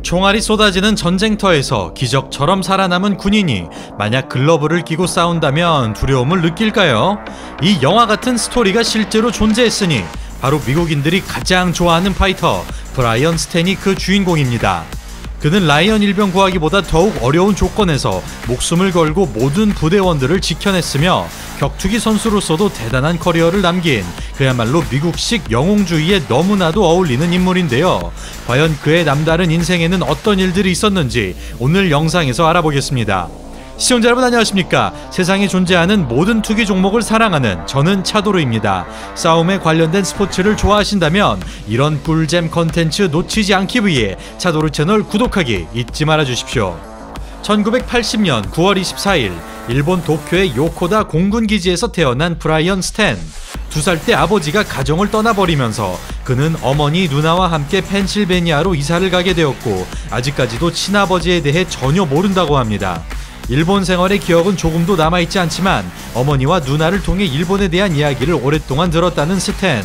총알이 쏟아지는 전쟁터에서 기적처럼 살아남은 군인이 만약 글러브를 끼고 싸운다면 두려움을 느낄까요? 이 영화 같은 스토리가 실제로 존재했으니 바로 미국인들이 가장 좋아하는 파이터 브라이언 스탠이 그 주인공입니다. 그는 라이언 일병 구하기보다 더욱 어려운 조건에서 목숨을 걸고 모든 부대원들을 지켜냈으며 격투기 선수로서도 대단한 커리어를 남긴 그야말로 미국식 영웅주의에 너무나도 어울리는 인물인데요. 과연 그의 남다른 인생에는 어떤 일들이 있었는지 오늘 영상에서 알아보겠습니다. 시청자 여러분 안녕하십니까? 세상에 존재하는 모든 투기 종목을 사랑하는 저는 차도르입니다. 싸움에 관련된 스포츠를 좋아하신다면 이런 꿀잼 컨텐츠 놓치지 않기 위해 차도르 채널 구독하기 잊지 말아 주십시오. 1980년 9월 24일 일본 도쿄의 요코다 공군기지에서 태어난 브라이언 스탠. 2살 때 아버지가 가정을 떠나버리면서 그는 어머니 누나와 함께 펜실베니아로 이사를 가게 되었고 아직까지도 친아버지에 대해 전혀 모른다고 합니다. 일본 생활의 기억은 조금도 남아있지 않지만 어머니와 누나를 통해 일본에 대한 이야기를 오랫동안 들었다는 스탠.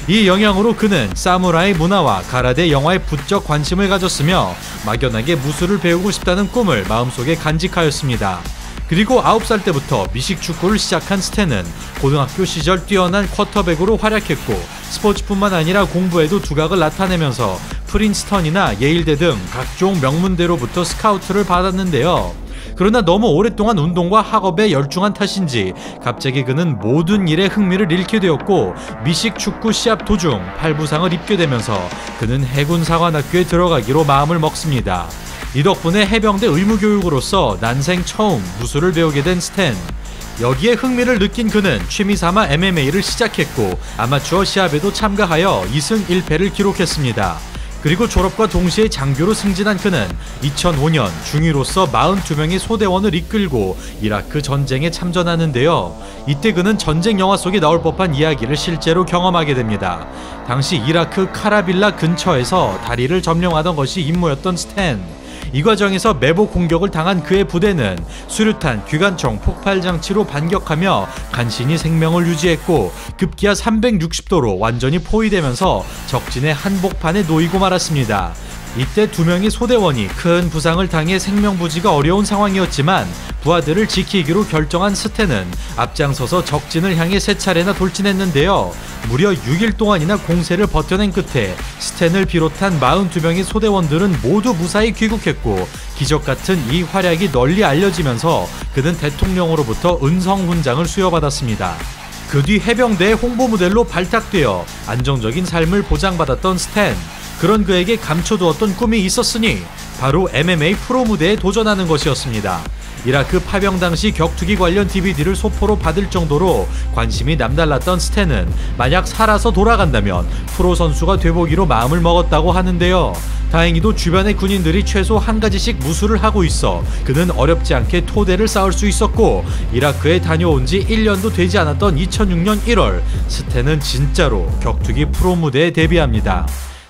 이 영향으로 그는 사무라이 문화와 가라데 영화에 부쩍 관심을 가졌으며 막연하게 무술을 배우고 싶다는 꿈을 마음속에 간직하였습니다. 그리고 9살 때부터 미식축구를 시작한 스탠은 고등학교 시절 뛰어난 쿼터백으로 활약했고 스포츠뿐만 아니라 공부에도 두각을 나타내면서 프린스턴이나 예일대 등 각종 명문대로부터 스카우트를 받았는데요. 그러나 너무 오랫동안 운동과 학업에 열중한 탓인지 갑자기 그는 모든 일에 흥미를 잃게 되었고 미식축구 시합 도중 팔부상을 입게 되면서 그는 해군사관학교에 들어가기로 마음을 먹습니다. 이 덕분에 해병대 의무교육으로서 난생 처음 무술을 배우게 된 스탠. 여기에 흥미를 느낀 그는 취미삼아 MMA를 시작했고 아마추어 시합에도 참가하여 2승 1패를 기록했습니다. 그리고 졸업과 동시에 장교로 승진한 그는 2005년 중위로서 42명의 소대원을 이끌고 이라크 전쟁에 참전하는데요. 이때 그는 전쟁 영화 속에 나올 법한 이야기를 실제로 경험하게 됩니다. 당시 이라크 카라빌라 근처에서 다리를 점령하던 것이 임무였던 스탠. 이 과정에서 매복 공격을 당한 그의 부대는 수류탄, 기관총, 폭발장치로 반격하며 간신히 생명을 유지했고 급기야 360도로 완전히 포위되면서 적진의 한복판에 놓이고 말았습니다. 이때 2명의 소대원이 큰 부상을 당해 생명부지가 어려운 상황이었지만 부하들을 지키기로 결정한 스탠은 앞장서서 적진을 향해 3차례나 돌진했는데요. 무려 6일 동안이나 공세를 버텨낸 끝에 스탠을 비롯한 42명의 소대원들은 모두 무사히 귀국했고 기적같은 이 활약이 널리 알려지면서 그는 대통령으로부터 은성훈장을 수여받았습니다. 그 뒤 해병대의 홍보 모델로 발탁되어 안정적인 삶을 보장받았던 스탠. 그런 그에게 감춰두었던 꿈이 있었으니 바로 MMA 프로 무대에 도전하는 것이었습니다. 이라크 파병 당시 격투기 관련 DVD를 소포로 받을 정도로 관심이 남달랐던 스탠은 만약 살아서 돌아간다면 프로 선수가 돼보기로 마음을 먹었다고 하는데요. 다행히도 주변의 군인들이 최소 한 가지씩 무술을 하고 있어 그는 어렵지 않게 토대를 쌓을 수 있었고 이라크에 다녀온 지 1년도 되지 않았던 2006년 1월 스탠은 진짜로 격투기 프로 무대에 데뷔합니다.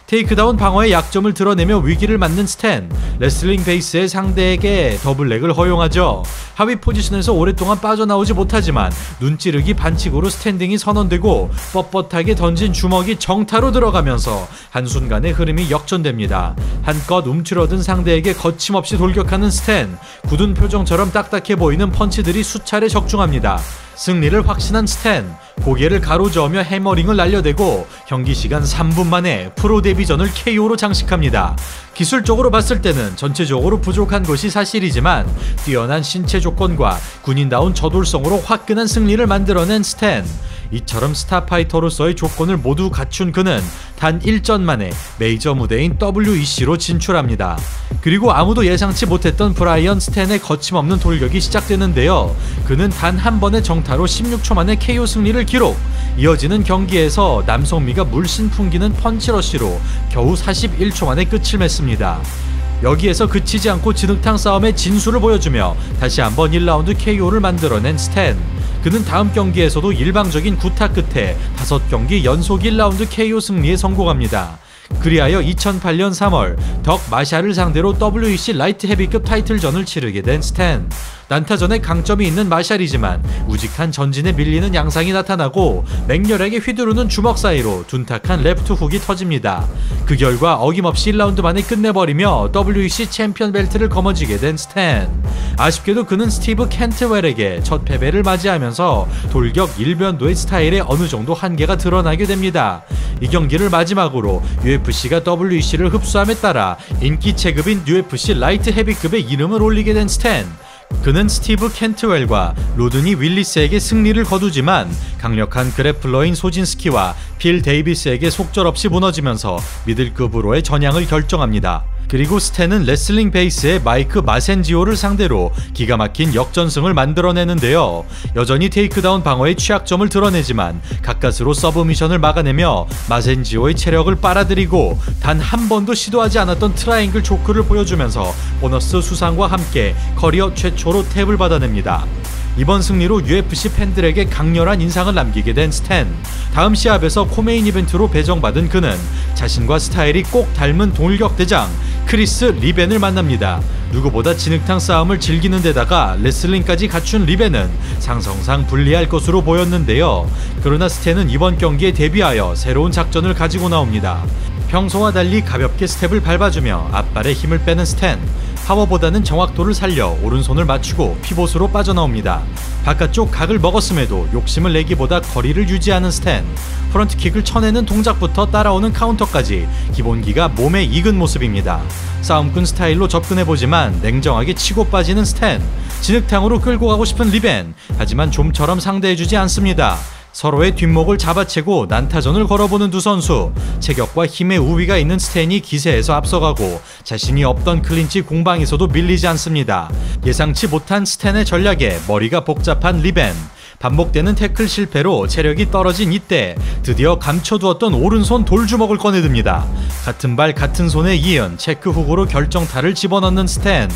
테이크다운 방어의 약점을 드러내며 위기를 맞는 스탠. 레슬링 베이스의 상대에게 더블렉을 허용하죠. 하위 포지션에서 오랫동안 빠져나오지 못하지만 눈찌르기 반칙으로 스탠딩이 선언되고 뻣뻣하게 던진 주먹이 정타로 들어가면서 한순간에 흐름이 역전됩니다. 한껏 움츠러든 상대에게 거침없이 돌격하는 스탠. 굳은 표정처럼 딱딱해 보이는 펀치들이 수차례 적중합니다. 승리를 확신한 스탠. 고개를 가로저으며 해머링을 날려대고 경기 시간 3분 만에 프로 데뷔전을 KO로 장식합니다. 기술적으로 봤을 때는 전체적으로 부족한 것이 사실이지만 뛰어난 신체 조건과 군인다운 저돌성으로 화끈한 승리를 만들어낸 스탠. 이처럼 스타파이터로서의 조건을 모두 갖춘 그는 단 1전 만에 메이저 무대인 WEC로 진출합니다. 그리고 아무도 예상치 못했던 브라이언 스탠의 거침없는 돌격이 시작되는데요. 그는 단 한 번의 정타로 16초 만에 KO 승리를 기록. 이어지는 경기에서 남성미가 물씬 풍기는 펀치러쉬로 겨우 41초 만에 끝을 맺습니다. 여기에서 그치지 않고 진흙탕 싸움의 진수를 보여주며 다시 한번 1라운드 KO를 만들어낸 스탠. 그는 다음 경기에서도 일방적인 구타 끝에 5경기 연속 1라운드 KO 승리에 성공합니다. 그리하여 2008년 3월 덕 마샬을 상대로 WEC 라이트 헤비급 타이틀전을 치르게 된 스탠. 난타전에 강점이 있는 마샬이지만 우직한 전진에 밀리는 양상이 나타나고 맹렬하게 휘두르는 주먹 사이로 둔탁한 레프트 훅이 터집니다. 그 결과 어김없이 1라운드 만에 끝내버리며 WEC 챔피언 벨트를 거머쥐게 된 스탠. 아쉽게도 그는 스티브 캔트웰에게 첫 패배를 맞이하면서 돌격 일변도의 스타일에 어느 정도 한계가 드러나게 됩니다. 이 경기를 마지막으로 UFC가 WEC를 흡수함에 따라 인기 체급인 UFC 라이트 헤비급의 이름을 올리게 된 스탠. 그는 스티브 캔트웰과 로드니 윌리스에게 승리를 거두지만 강력한 그래플러인 소진스키와 필 데이비스에게 속절없이 무너지면서 미들급으로의 전향을 결정합니다. 그리고 스탠은 레슬링 베이스의 마이크 마센지오를 상대로 기가 막힌 역전승을 만들어내는데요. 여전히 테이크다운 방어의 취약점을 드러내지만 가까스로 서브미션을 막아내며 마센지오의 체력을 빨아들이고 단 한 번도 시도하지 않았던 트라이앵글 초크를 보여주면서 보너스 수상과 함께 커리어 최초로 탭을 받아냅니다. 이번 승리로 UFC 팬들에게 강렬한 인상을 남기게 된 스탠. 다음 시합에서 코메인 이벤트로 배정받은 그는 자신과 스타일이 꼭 닮은 동일격 대장 크리스 리벤을 만납니다. 누구보다 진흙탕 싸움을 즐기는 데다가 레슬링까지 갖춘 리벤은 상성상 불리할 것으로 보였는데요. 그러나 스탠은 이번 경기에 대비하여 새로운 작전을 가지고 나옵니다. 평소와 달리 가볍게 스텝을 밟아주며 앞발에 힘을 빼는 스탠. 파워보다는 정확도를 살려 오른손을 맞추고 피봇으로 빠져나옵니다. 바깥쪽 각을 먹었음에도 욕심을 내기보다 거리를 유지하는 스탠. 프런트킥을 쳐내는 동작부터 따라오는 카운터까지 기본기가 몸에 익은 모습입니다. 싸움꾼 스타일로 접근해보지만 냉정하게 치고 빠지는 스탠. 진흙탕으로 끌고 가고 싶은 리벤. 하지만 좀처럼 상대해주지 않습니다. 서로의 뒷목을 잡아채고 난타전을 걸어보는 두 선수. 체격과 힘의 우위가 있는 스탠이 기세에서 앞서가고 자신이 없던 클린치 공방에서도 밀리지 않습니다. 예상치 못한 스탠의 전략에 머리가 복잡한 리벤. 반복되는 태클 실패로 체력이 떨어진 이때 드디어 감춰두었던 오른손 돌주먹을 꺼내듭니다. 같은 발 같은 손에 이은 체크 훅으로 결정타를 집어넣는 스탠.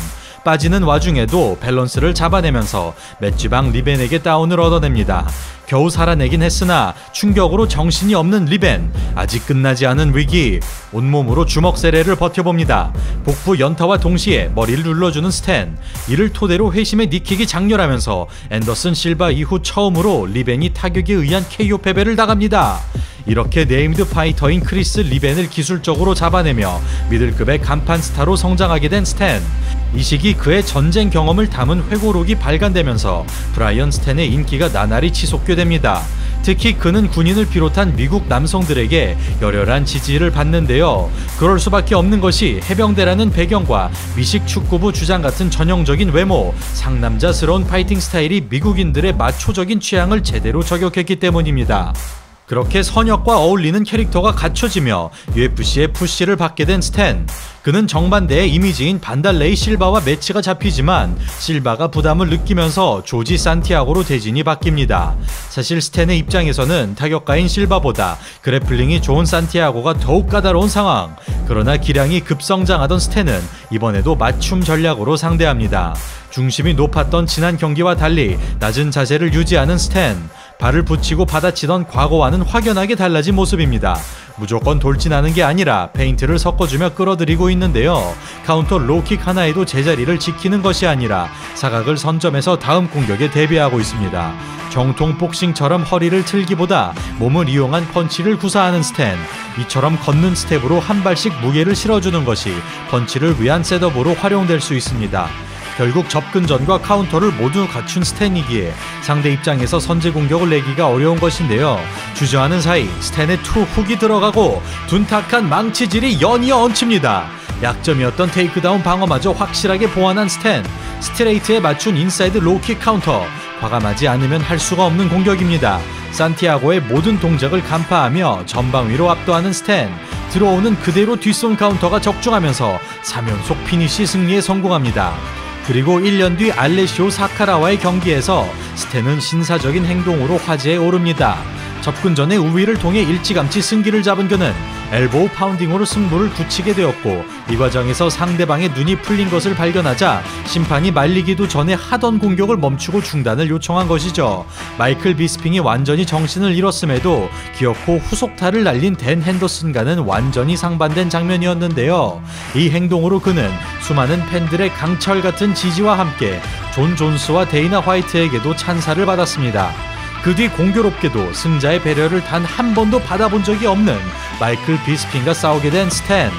빠지는 와중에도 밸런스를 잡아내면서 맷쥐방 리벤에게 다운을 얻어냅니다. 겨우 살아내긴 했으나 충격으로 정신이 없는 리벤. 아직 끝나지 않은 위기. 온몸으로 주먹 세례를 버텨봅니다. 복부 연타와 동시에 머리를 눌러주는 스탠. 이를 토대로 회심의 니킥이 장렬하면서 앤더슨 실바 이후 처음으로 리벤이 타격에 의한 KO 패배를 당합니다. 이렇게 네임드 파이터인 크리스 리벤을 기술적으로 잡아내며 미들급의 간판 스타로 성장하게 된 스탠. 이 시기 그의 전쟁 경험을 담은 회고록이 발간되면서 브라이언 스탠의 인기가 나날이 치솟게 됩니다. 특히 그는 군인을 비롯한 미국 남성들에게 열렬한 지지를 받는데요. 그럴 수밖에 없는 것이 해병대라는 배경과 미식 축구부 주장 같은 전형적인 외모, 상남자스러운 파이팅 스타일이 미국인들의 마초적인 취향을 제대로 저격했기 때문입니다. 그렇게 선역과 어울리는 캐릭터가 갖춰지며 UFC의 푸시를 받게 된 스탠. 그는 정반대의 이미지인 반달레이 실바와 매치가 잡히지만 실바가 부담을 느끼면서 조지 산티아고로 대진이 바뀝니다. 사실 스탠의 입장에서는 타격가인 실바보다 그래플링이 좋은 산티아고가 더욱 까다로운 상황. 그러나 기량이 급성장하던 스탠은 이번에도 맞춤 전략으로 상대합니다. 중심이 높았던 지난 경기와 달리 낮은 자세를 유지하는 스탠. 발을 붙이고 받아치던 과거와는 확연하게 달라진 모습입니다. 무조건 돌진하는 게 아니라 페인트를 섞어주며 끌어들이고 있는데요. 카운터 로킥 하나에도 제자리를 지키는 것이 아니라 사각을 선점해서 다음 공격에 대비하고 있습니다. 정통 복싱처럼 허리를 틀기보다 몸을 이용한 펀치를 구사하는 스탠. 이처럼 걷는 스텝으로 한 발씩 무게를 실어주는 것이 펀치를 위한 셋업으로 활용될 수 있습니다. 결국 접근전과 카운터를 모두 갖춘 스탠이기에 상대 입장에서 선제 공격을 내기가 어려운 것인데요. 주저하는 사이 스탠의 투 훅이 들어가고 둔탁한 망치질이 연이어 얹힙니다. 약점이었던 테이크다운 방어마저 확실하게 보완한 스탠. 스트레이트에 맞춘 인사이드 로킥 카운터. 과감하지 않으면 할 수가 없는 공격입니다. 산티아고의 모든 동작을 간파하며 전방 위로 압도하는 스탠. 들어오는 그대로 뒷손 카운터가 적중하면서 3연속 피니시 승리에 성공합니다. 그리고 1년 뒤 알레시오 사카라와의 경기에서 스탠은 신사적인 행동으로 화제에 오릅니다. 접근전의 우위를 통해 일찌감치 승기를 잡은 그는 엘보우 파운딩으로 승부를 굳히게 되었고, 이 과정에서 상대방의 눈이 풀린 것을 발견하자 심판이 말리기도 전에 하던 공격을 멈추고 중단을 요청한 것이죠. 마이클 비스핑이 완전히 정신을 잃었음에도 기어코 후속타를 날린 댄 핸더슨과는 완전히 상반된 장면이었는데요. 이 행동으로 그는 수많은 팬들의 강철 같은 지지와 함께 존 존스와 데이나 화이트에게도 찬사를 받았습니다. 그 뒤 공교롭게도 승자의 배려를 단 한 번도 받아본 적이 없는 마이클 비스핑과 싸우게 된 스탠.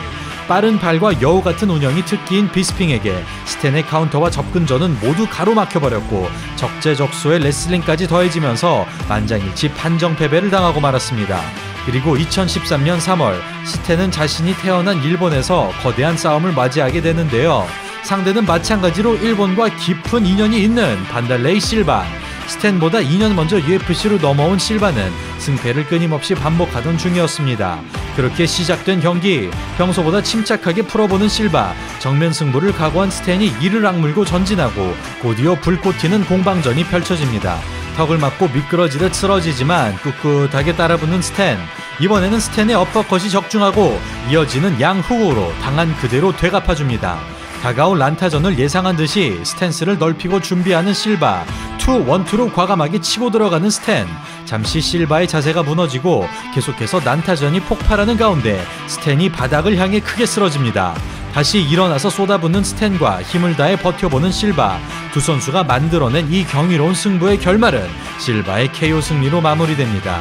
빠른 발과 여우 같은 운영이 특기인 비스핑에게 스탠의 카운터와 접근전은 모두 가로막혀버렸고, 적재적소의 레슬링까지 더해지면서 만장일치 판정 패배를 당하고 말았습니다. 그리고 2013년 3월 스탠은 자신이 태어난 일본에서 거대한 싸움을 맞이하게 되는데요. 상대는 마찬가지로 일본과 깊은 인연이 있는 반달레이 실바. 스탠보다 2년 먼저 UFC로 넘어온 실바는 승패를 끊임없이 반복하던 중이었습니다. 그렇게 시작된 경기, 평소보다 침착하게 풀어보는 실바, 정면 승부를 각오한 스탠이 이를 악물고 전진하고 곧이어 불꽃 튀는 공방전이 펼쳐집니다. 턱을 맞고 미끄러지듯 쓰러지지만 꿋꿋하게 따라붙는 스탠. 이번에는 스탠의 어퍼컷이 적중하고 이어지는 양훅으로 당한 그대로 되갚아줍니다. 다가올 란타전을 예상한 듯이 스탠스를 넓히고 준비하는 실바, 2-1-2로 과감하게 치고 들어가는 스탠. 잠시 실바의 자세가 무너지고 계속해서 란타전이 폭발하는 가운데 스탠이 바닥을 향해 크게 쓰러집니다. 다시 일어나서 쏟아붓는 스탠과 힘을 다해 버텨보는 실바. 두 선수가 만들어낸 이 경이로운 승부의 결말은 실바의 KO 승리로 마무리됩니다.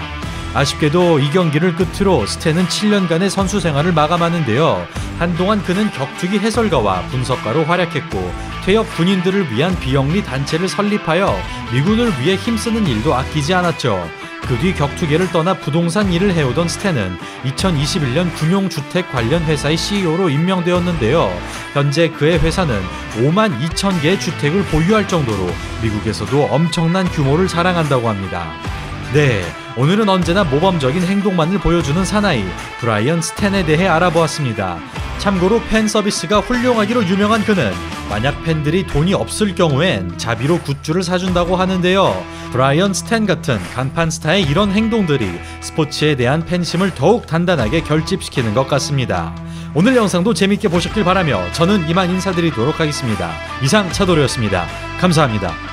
아쉽게도 이 경기를 끝으로 스탠은 7년간의 선수 생활을 마감하는데요. 한동안 그는 격투기 해설가와 분석가로 활약했고, 퇴역 군인들을 위한 비영리 단체를 설립하여 미군을 위해 힘쓰는 일도 아끼지 않았죠. 그 뒤 격투계를 떠나 부동산 일을 해오던 스탠은 2021년 금융주택 관련 회사의 CEO로 임명되었는데요. 현재 그의 회사는 5만 2천 개의 주택을 보유할 정도로 미국에서도 엄청난 규모를 자랑한다고 합니다. 네, 오늘은 언제나 모범적인 행동만을 보여주는 사나이 브라이언 스탠에 대해 알아보았습니다. 참고로 팬 서비스가 훌륭하기로 유명한 그는 만약 팬들이 돈이 없을 경우엔 자비로 굿즈를 사준다고 하는데요. 브라이언 스탠 같은 간판 스타의 이런 행동들이 스포츠에 대한 팬심을 더욱 단단하게 결집시키는 것 같습니다. 오늘 영상도 재밌게 보셨길 바라며 저는 이만 인사드리도록 하겠습니다. 이상 차도르였습니다. 감사합니다.